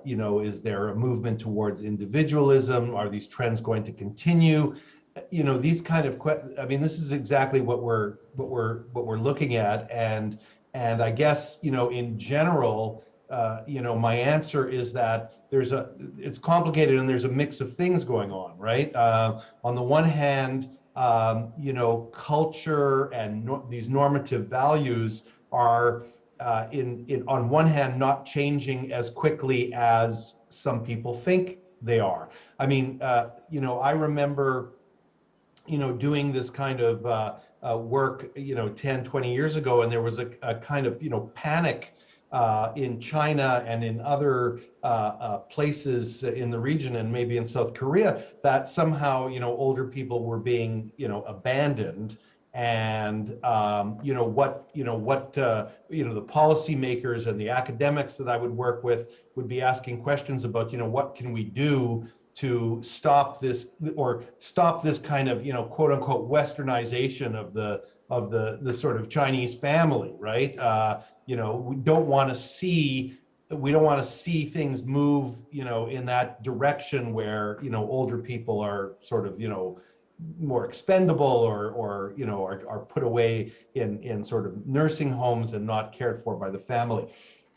S3: Is there a movement towards individualism? Are these trends going to continue? These kind of this is exactly what we're looking at, and I guess in general, my answer is that it's complicated and there's a mix of things going on, right? On the one hand, culture and these normative values are on one hand not changing as quickly as some people think they are. I mean, I remember doing this kind of work, 10, 20 years ago, and there was a kind of, panic in China and in other places in the region, and maybe in South Korea, that somehow, older people were being, abandoned. And the policymakers and the academics that I would work with would be asking questions about, what can we do to stop this kind of, quote unquote, westernization of the sort of Chinese family, right? We don't want to see things move, in that direction where, older people are sort of, more expendable or are put away in sort of nursing homes and not cared for by the family.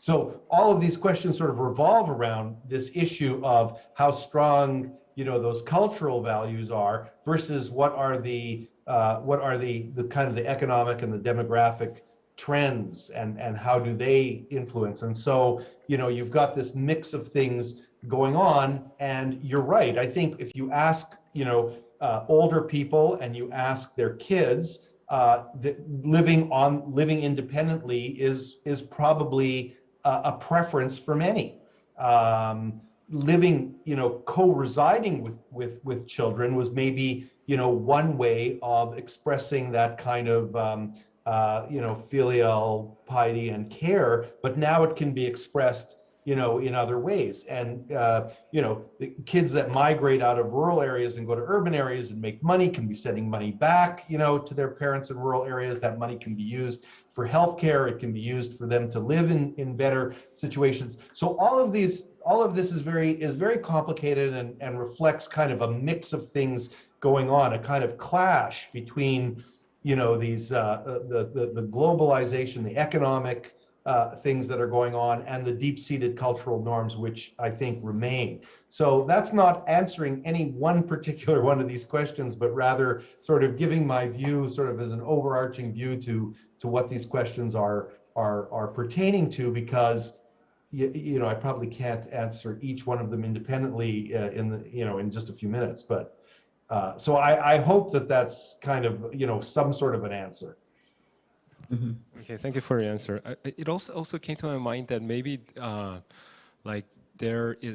S3: So all of these questions sort of revolve around this issue of how strong, those cultural values are versus what are the kind of the economic and the demographic trends, and how do they influence. And so, you've got this mix of things going on, and you're right. I think if you ask, older people and you ask their kids, living independently is probably a preference for many. living, co-residing with children was maybe, one way of expressing that kind of, filial piety and care, but now it can be expressed, in other ways. And, the kids that migrate out of rural areas and go to urban areas and make money can be sending money back, to their parents in rural areas. That money can be used for healthcare. It can be used for them to live in better situations. So all of this is very complicated and reflects kind of a mix of things going on, a kind of clash between, these the globalization, the economic things that are going on, and the deep-seated cultural norms, which I think remain. So that's not answering any one particular one of these questions, but rather sort of giving my view, sort of as an overarching view to what these questions are pertaining to, because I probably can't answer each one of them independently in just a few minutes. But so I hope that that's kind of some sort of an answer.
S4: Mm-hmm.
S2: Okay, thank you for your answer. It also came to my mind that maybe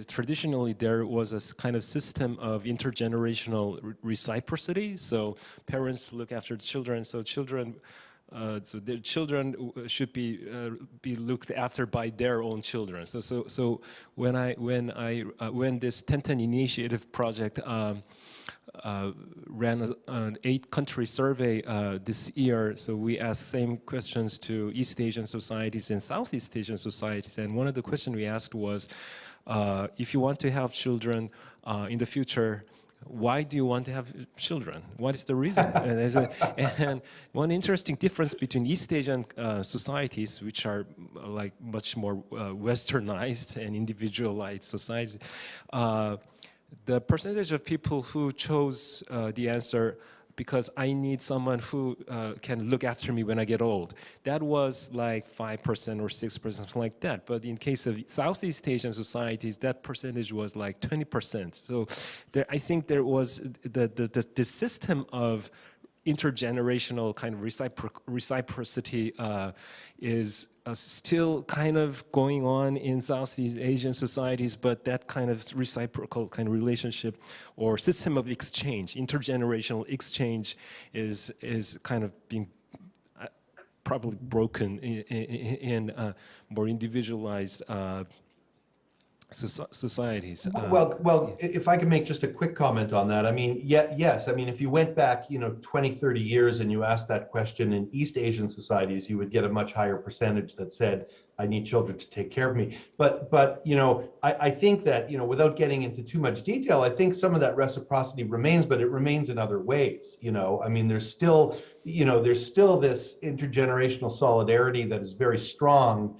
S2: traditionally there was a kind of system of intergenerational reciprocity. So parents look after the children, so their children should be looked after by their own children. So when this 1010 Initiative project ran an 8-country survey this year. So we asked same questions to East Asian societies and Southeast Asian societies. And one of the questions we asked was, if you want to have children in the future, why do you want to have children? What is the reason? And one interesting difference between East Asian societies, which are like much more westernized and individualized societies, the percentage of people who chose the answer because I need someone who can look after me when I get old, that was like 5% or 6%, something like that. But in case of Southeast Asian societies, that percentage was like 20%. So I think there was the system of intergenerational kind of reciprocity is still kind of going on in Southeast Asian societies, but that kind of reciprocal kind of relationship or system of exchange, intergenerational exchange, is kind of being probably broken in more individualized societies.
S3: Well, if I could make just a quick comment on that. I mean, yes. I mean, if you went back, 20, 30 years and you asked that question in East Asian societies, you would get a much higher percentage that said, I need children to take care of me. But I think that, without getting into too much detail, I think some of that reciprocity remains, but it remains in other ways. I mean, there's still this intergenerational solidarity that is very strong.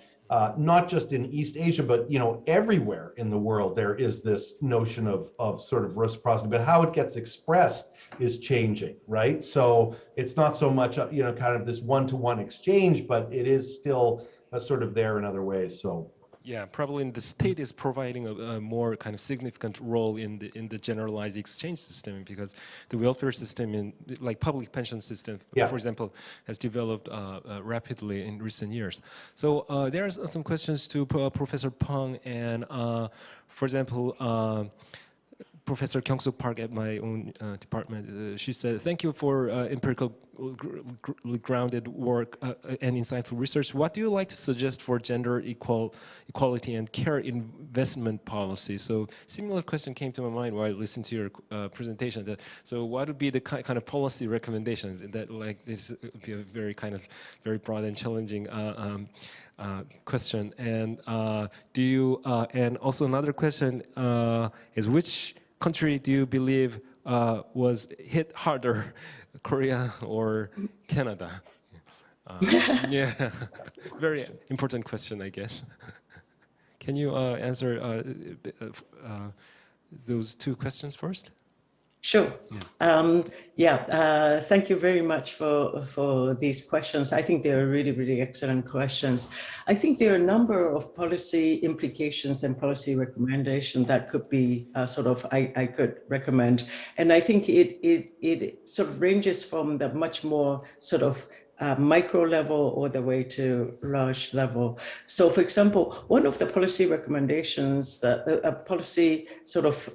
S3: Not just in East Asia, but everywhere in the world, there is this notion of sort of reciprocity, but how it gets expressed is changing, right? So it's not so much kind of this one-to-one exchange, but it is still sort of there in other ways. So
S2: yeah, probably the state is providing a more kind of significant role in the generalized exchange system, because the welfare system like public pension system, for example, has developed rapidly in recent years. So there are some questions to Professor Peng, and for example, Professor Kyung-Suk Park at my own department, she said, thank you for empirically grounded work and insightful research. What do you like to suggest for gender equality and care investment policy? So similar question came to my mind while I listened to your presentation. So what would be the kind of policy recommendations? That like this would be a very broad and challenging question. And and also another question is, which country do you believe was hit harder, Korea or Canada? Yeah, very important question, I guess. Can you answer those two questions first?
S4: Sure. Thank you very much for these questions. I think they are really, really excellent questions. I think there are a number of policy implications and policy recommendations that could be I could recommend. And I think it sort of ranges from the much more sort of micro level all the way to large level. So for example, one of the policy recommendations that a policy sort of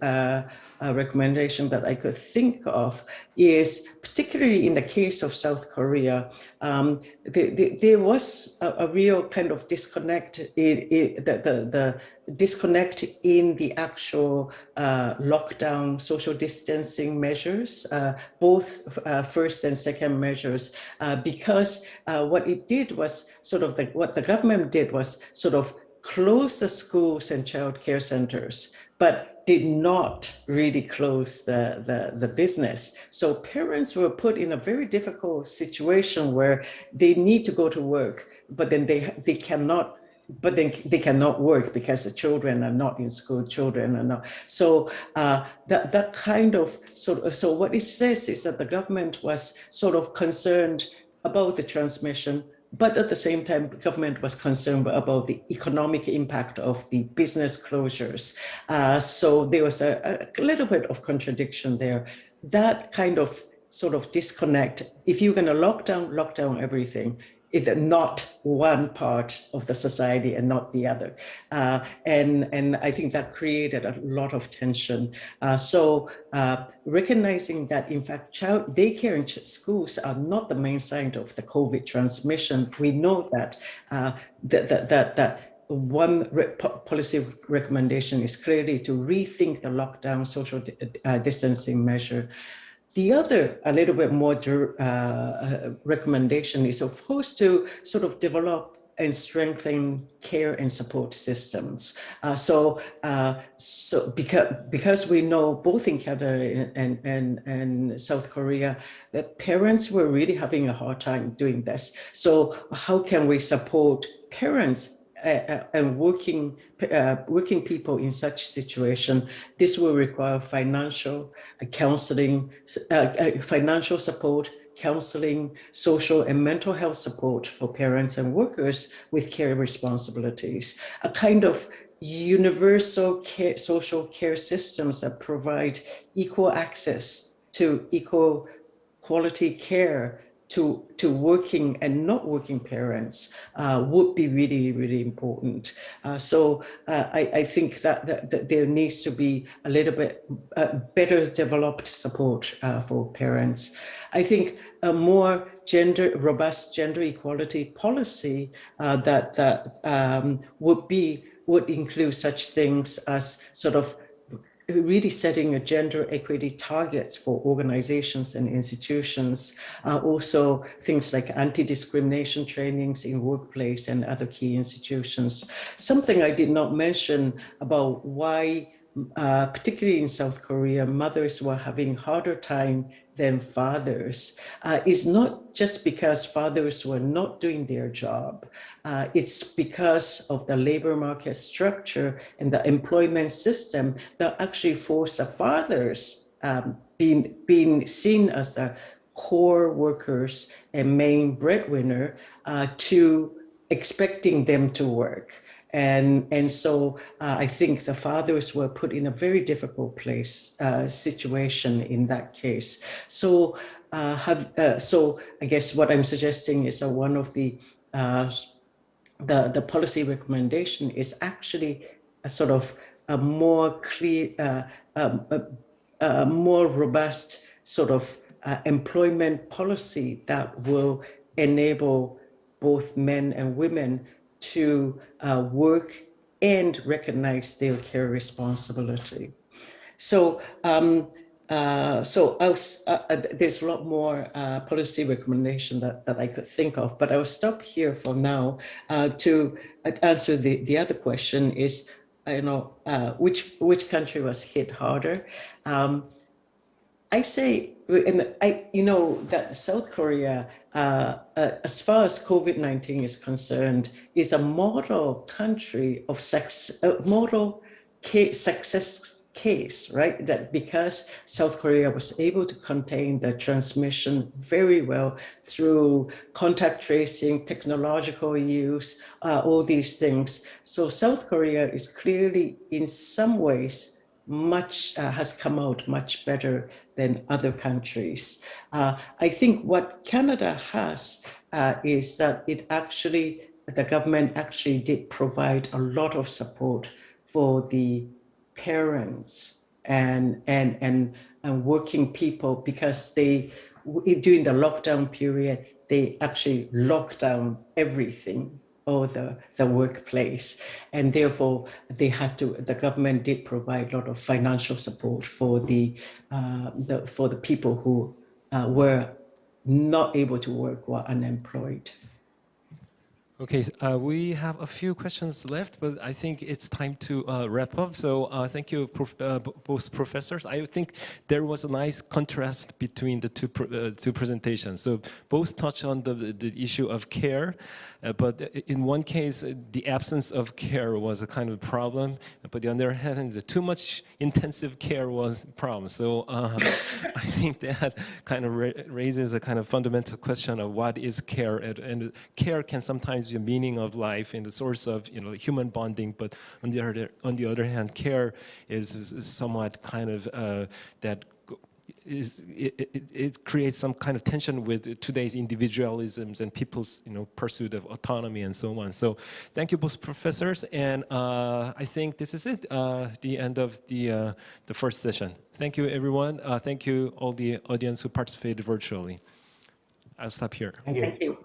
S4: recommendation that I could think of is, particularly in the case of South Korea, there was a real kind of disconnect, the disconnect in the actual lockdown social distancing measures, both first and second measures, because what it did was sort of what the government did was sort of close the schools and child care centers, but did not really close the business. So parents were put in a very difficult situation where they need to go to work, but then they cannot, but then they cannot work because the children are not in school, children are not. So that kind of so what it says is that the government was sort of concerned about the transmission, but at the same time, government was concerned about the economic impact of the business closures. So there was a little bit of contradiction there. That kind of sort of disconnect, if you're going to lock down everything, it's not one part of the society and not the other. And I think that created a lot of tension. So recognizing that, in fact, child daycare and schools are not the main site of the COVID transmission, we know that that one policy recommendation is clearly to rethink the lockdown social distancing measure. The other, a little bit more recommendation is, of course, to sort of develop and strengthen care and support systems. So because we know both in Canada and South Korea that parents were really having a hard time doing this. So how can we support parents and working people in such situation? This will require financial counseling, financial support, counseling, social and mental health support for parents and workers with care responsibilities, a kind of universal care, social care systems that provide equal access to equal quality care to working and not working parents would be really, really important. So I think that there needs to be a little bit better developed support for parents. I think a more robust gender equality policy would include such things as sort of really setting a gender equity targets for organizations and institutions. Also things like anti-discrimination trainings in workplace and other key institutions. Something I did not mention about why, particularly in South Korea, mothers were having harder time than fathers is not just because fathers were not doing their job. It's because of the labor market structure and the employment system that actually force the fathers being seen as the core workers and main breadwinner to expecting them to work. And so I think the fathers were put in a very difficult situation in that case. So so I guess what I'm suggesting is that one of the policy recommendation is actually a sort of a more clear, more robust sort of employment policy that will enable both men and women to work and recognize their care responsibility. So, there's a lot more policy recommendation that I could think of, but I'll stop here for now to answer the other question is, which country was hit harder? I say, that South Korea, as far as COVID-19 is concerned, is a model country of success case, right? That because South Korea was able to contain the transmission very well through contact tracing, technological use, all these things. So South Korea is clearly, in some ways, has come out much better than other countries. I think what Canada has is that the government actually did provide a lot of support for the parents and working people, because during the lockdown period, they actually locked down everything, or the workplace, and therefore the government did provide a lot of financial support for the people who were not able to work or unemployed.
S2: Okay, we have a few questions left, but I think it's time to wrap up. So thank you, both professors. I think there was a nice contrast between the two presentations. So both touch on the issue of care, but in one case, the absence of care was a kind of problem, but on the other hand, the too much intensive care was a problem. So I think that kind of raises a kind of fundamental question of what is care, and care can sometimes the meaning of life and the source of human bonding, but on the other hand, care is somewhat kind of that it creates some kind of tension with today's individualisms and people's pursuit of autonomy and so on. So thank you both professors, and I think this is it, the end of the first session. Thank you everyone. Thank you all the audience who participated virtually. I'll stop here.
S3: Thank you.
S4: Thank you.